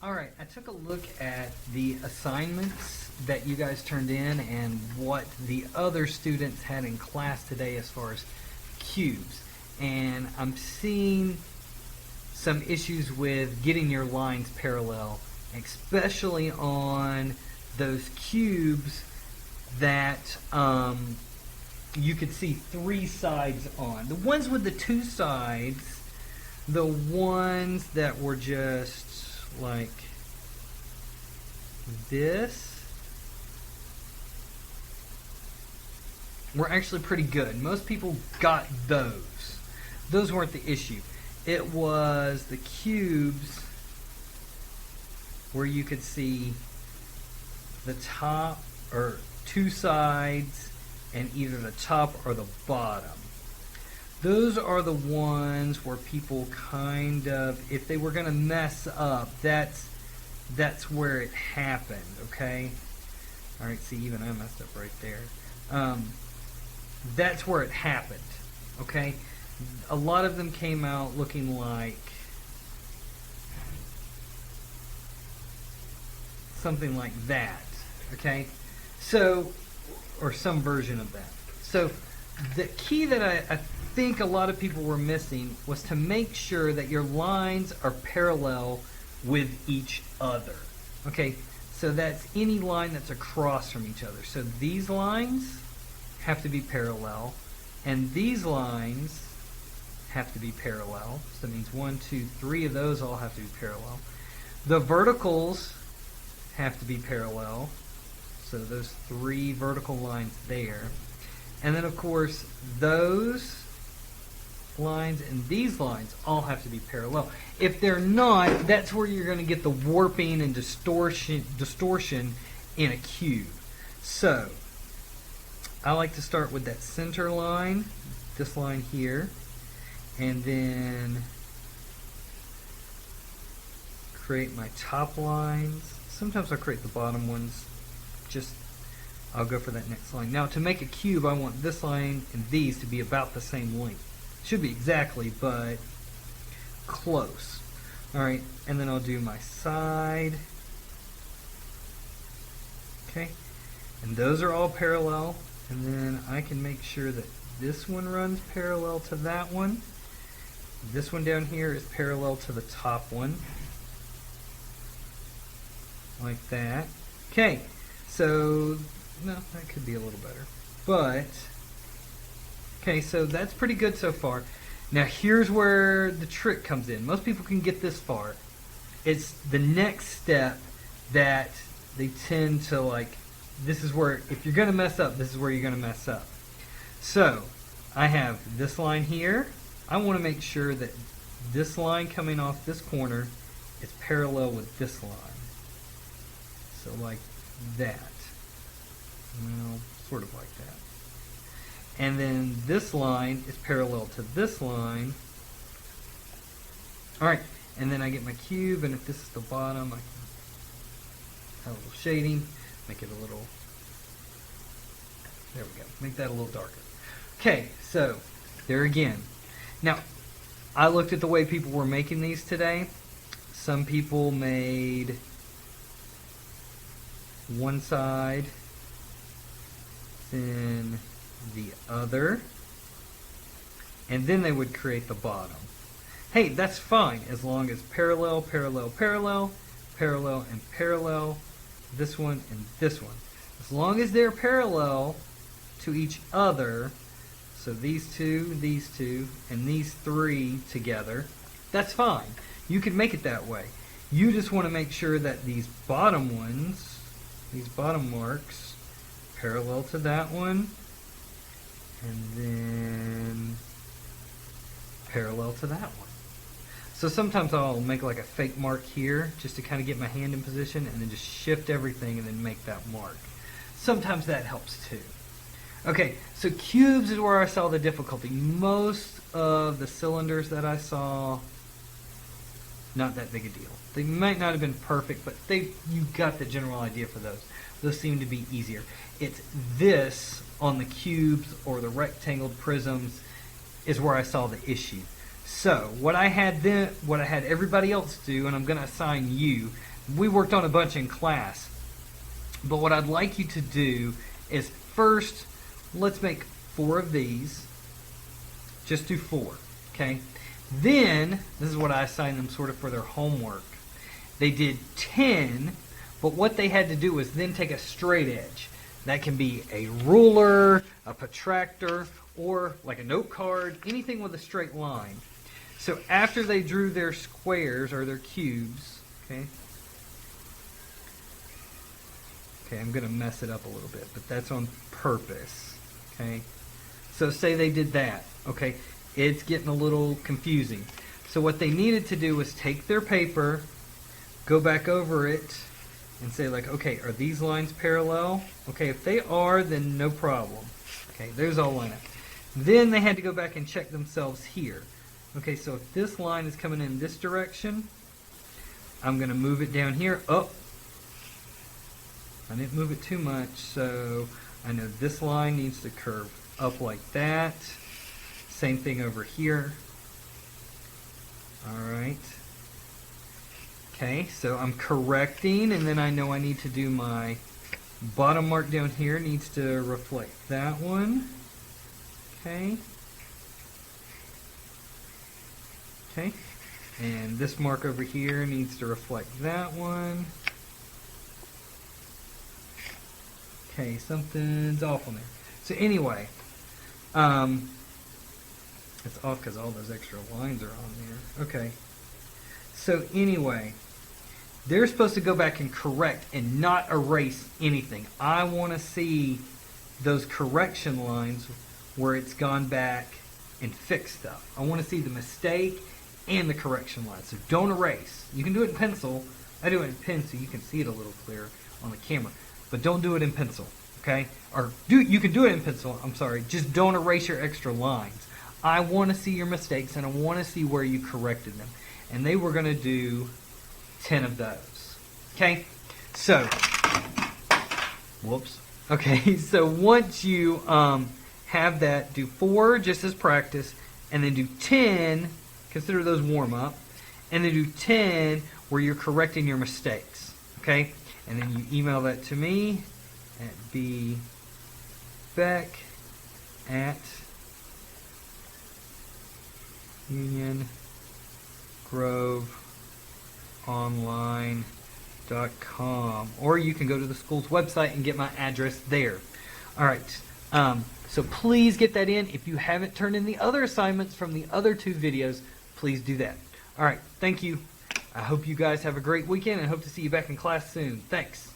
Alright, I took a look at the assignments that you guys turned in and what the other students had in class today as far as cubes. And I'm seeing some issues with getting your lines parallel, especially on those cubes that you could see three sides on. The ones with the two sides, the ones that were just like this, were actually pretty good. Most people got those. Those weren't the issue. It was the cubes where you could see the top or two sides and either the top or the bottom. Those are the ones where people kind of, if they were going to mess up, that's where it happened, okay? All right, see, even I messed up right there. That's where it happened, okay? A lot of them came out looking like something like that, okay? So, or some version of that. So, the key that I think a lot of people were missing was to make sure that your lines are parallel with each other. Okay, so that's any line that's across from each other. So these lines have to be parallel, and these lines have to be parallel. So that means 1, 2, 3 of those all have to be parallel. The verticals have to be parallel. So those 3 vertical lines there. And then, of course, those lines and these lines all have to be parallel. If they're not, that's where you're going to get the warping and distortion in a cube. So, I like to start with that center line, this line here, and then create my top lines. Sometimes I'll create the bottom ones. I'll go for that next line. Now, to make a cube, I want this line and these to be about the same length. Should be exactly, but close. Alright, and then I'll do my side. Okay, and those are all parallel. And then I can make sure that this one runs parallel to that one. This one down here is parallel to the top one. Like that. Okay, so no, that could be a little better. But, okay, so that's pretty good so far. Now here's where the trick comes in. Most people can get this far. It's the next step that they tend to like, this is where, if you're going to mess up, this is where you're going to mess up. So, I have this line here. I want to make sure that this line coming off this corner is parallel with this line. So like that. Well, sort of like that. And then this line is parallel to this line. Alright, and then I get my cube, and if this is the bottom, I can have a little shading, make it a little, there we go, make that a little darker. Okay, so, there again. Now, I looked at the way people were making these today. Some people made one side, then the other, and then they would create the bottom. Hey, that's fine as long as parallel, parallel, parallel, parallel, and parallel, this one and this one. As long as they're parallel to each other, so these two, and these 3 together, that's fine. You can make it that way. You just want to make sure that these bottom ones, these bottom marks, parallel to that one, and then parallel to that one. So sometimes I'll make like a fake mark here just to kind of get my hand in position and then just shift everything and then make that mark. Sometimes that helps too. Okay, so cubes is where I saw the difficulty. Most of the cylinders that I saw, not that big a deal. They might not have been perfect, but you got the general idea for those. Those seem to be easier. It's this on the cubes or the rectangled prisms is where I saw the issue. So what I had everybody else do, and I'm going to assign you. We worked on a bunch in class, but what I'd like you to do is first, let's make 4 of these. Just do 4, okay? Then, this is what I assigned them sort of for their homework. They did 10, but what they had to do was then take a straight edge. That can be a ruler, a protractor, or like a note card, anything with a straight line. So after they drew their squares or their cubes, okay, I'm going to mess it up a little bit, but that's on purpose, okay? So say they did that, okay? It's getting a little confusing. So what they needed to do was take their paper, go back over it, and say like, okay, are these lines parallel? Okay, if they are, then no problem. Okay, there's all line up. Then they had to go back and check themselves here. Okay, so if this line is coming in this direction, I'm going to move it down here. Oh, I didn't move it too much, so I know this line needs to curve up like that. Same thing over here. Alright. Okay, so I'm correcting, and then I know I need to do my bottom mark down here needs to reflect that one. Okay. Okay. And this mark over here needs to reflect that one. Okay, something's off on there. So anyway, it's off because all those extra lines are on there. Okay. So anyway, they're supposed to go back and correct and not erase anything. I want to see those correction lines where it's gone back and fixed stuff. I want to see the mistake and the correction line. So don't erase. You can do it in pencil. I do it in pen so you can see it a little clearer on the camera. But don't do it in pencil, okay? Or you can do it in pencil, I'm sorry. Just don't erase your extra lines. I want to see your mistakes, and I want to see where you corrected them. And they were going to do 10 of those. Okay? So, whoops. Okay, so once you have that, do 4 just as practice, and then do 10, consider those warm-up, and then do 10 where you're correcting your mistakes. Okay? And then you email that to me at beck@uniongroveonline.com, or you can go to the school's website and get my address there. All right. So please get that in. If you haven't turned in the other assignments from the other 2 videos, please do that. All right. Thank you. I hope you guys have a great weekend and hope to see you back in class soon. Thanks.